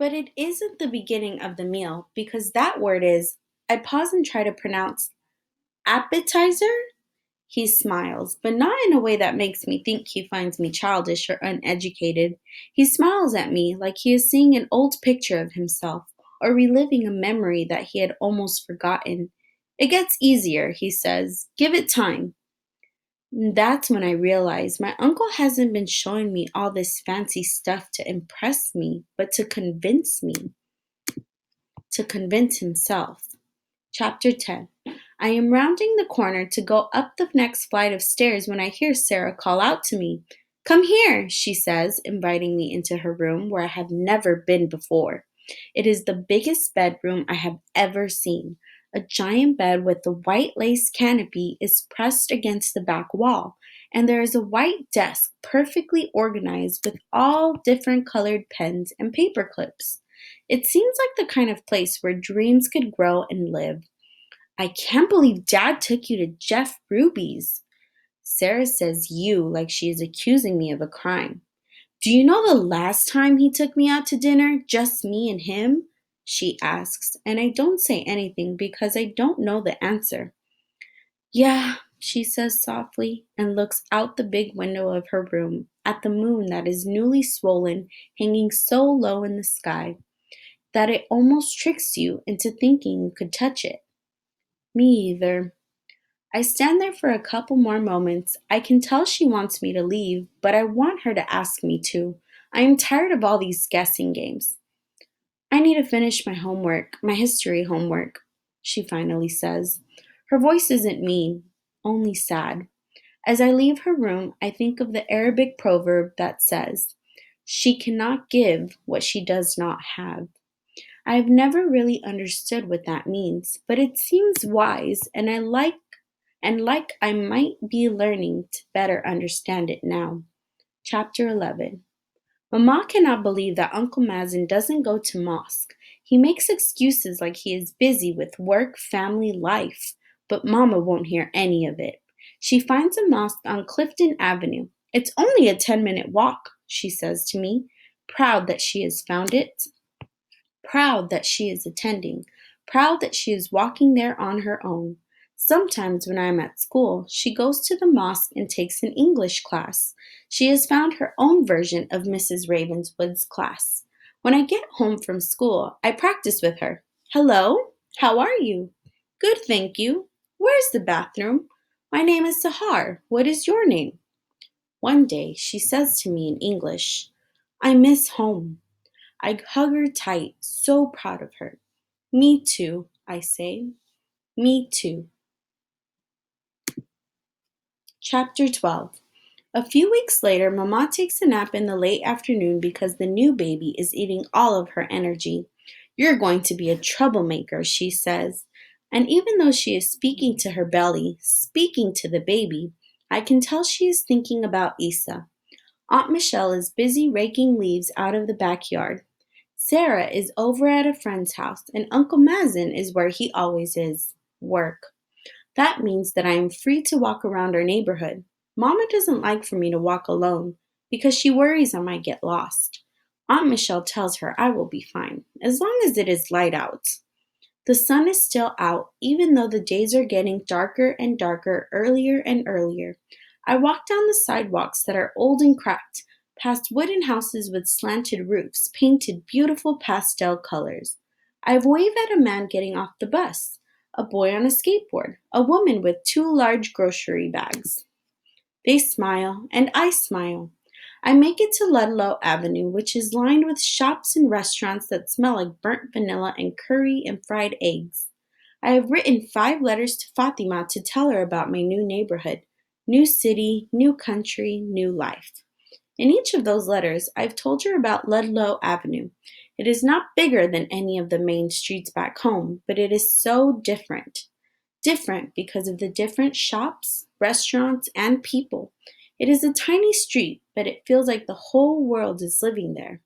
But it isn't the beginning of the meal because that word is, I pause and try to pronounce appetizer? He smiles, but not in a way that makes me think he finds me childish or uneducated. He smiles at me like he is seeing an old picture of himself or reliving a memory that he had almost forgotten. It gets easier, he says. Give it time. And that's when I realize my uncle hasn't been showing me all this fancy stuff to impress me, but to convince himself. Chapter 10. I am rounding the corner to go up the next flight of stairs when I hear Sarah call out to me. Come here, she says, inviting me into her room where I have never been before. It is the biggest bedroom I have ever seen. A giant bed with a white lace canopy is pressed against the back wall, and there is a white desk perfectly organized with all different colored pens and paper clips. It seems like the kind of place where dreams could grow and live. I can't believe Dad took you to Jeff Ruby's. Sarah says you like she is accusing me of a crime. Do you know the last time he took me out to dinner, just me and him? She asks, and I don't say anything because I don't know the answer. Yeah, she says softly and looks out the big window of her room at the moon that is newly swollen, hanging so low in the sky that it almost tricks you into thinking you could touch it. Me either. I stand there for a couple more moments. I can tell she wants me to leave, but I want her to ask me to. I am tired of all these guessing games. I need to finish my homework, my history homework, she finally says. Her voice isn't mean, only sad. As I leave her room, I think of the Arabic proverb that says, she cannot give what she does not have. I have never really understood what that means, but it seems wise, and like I might be learning to better understand it now. Chapter 11. Mama cannot believe that Uncle Mazen doesn't go to mosque. He makes excuses like he is busy with work, family, life, but Mama won't hear any of it. She finds a mosque on Clifton Avenue. It's only a 10-minute walk, she says to me, proud that she has found it, proud that she is attending, proud that she is walking there on her own. Sometimes when I am at school, she goes to the mosque and takes an English class. She has found her own version of Mrs. Ravenswood's class. When I get home from school, I practice with her. Hello, how are you? Good, thank you. Where's the bathroom? My name is Sahar. What is your name? One day she says to me in English, I miss home. I hug her tight, so proud of her. Me too, I say. Me too. Chapter 12. A few weeks later, Mama takes a nap in the late afternoon because the new baby is eating all of her energy. You're going to be a troublemaker, she says. And even though she is speaking to her belly, speaking to the baby, I can tell she is thinking about Isa. Aunt Michelle is busy raking leaves out of the backyard. Sarah is over at a friend's house, and Uncle Mazen is where he always is, work. That means that I am free to walk around our neighborhood. Mama doesn't like for me to walk alone because she worries I might get lost. Aunt Michelle tells her I will be fine, as long as it is light out. The sun is still out, even though the days are getting darker and darker, earlier and earlier. I walk down the sidewalks that are old and cracked, past wooden houses with slanted roofs, painted beautiful pastel colors. I wave at a man getting off the bus, a boy on a skateboard, a woman with two large grocery bags. They smile, and I smile. I make it to Ludlow Avenue, which is lined with shops and restaurants that smell like burnt vanilla and curry and fried eggs. I have written 5 letters to Fatima to tell her about my new neighborhood, new city, new country, new life. In each of those letters, I've told her about Ludlow Avenue. It is not bigger than any of the main streets back home, but it is so different. Different because of the different shops, restaurants, and people. It is a tiny street, but it feels like the whole world is living there.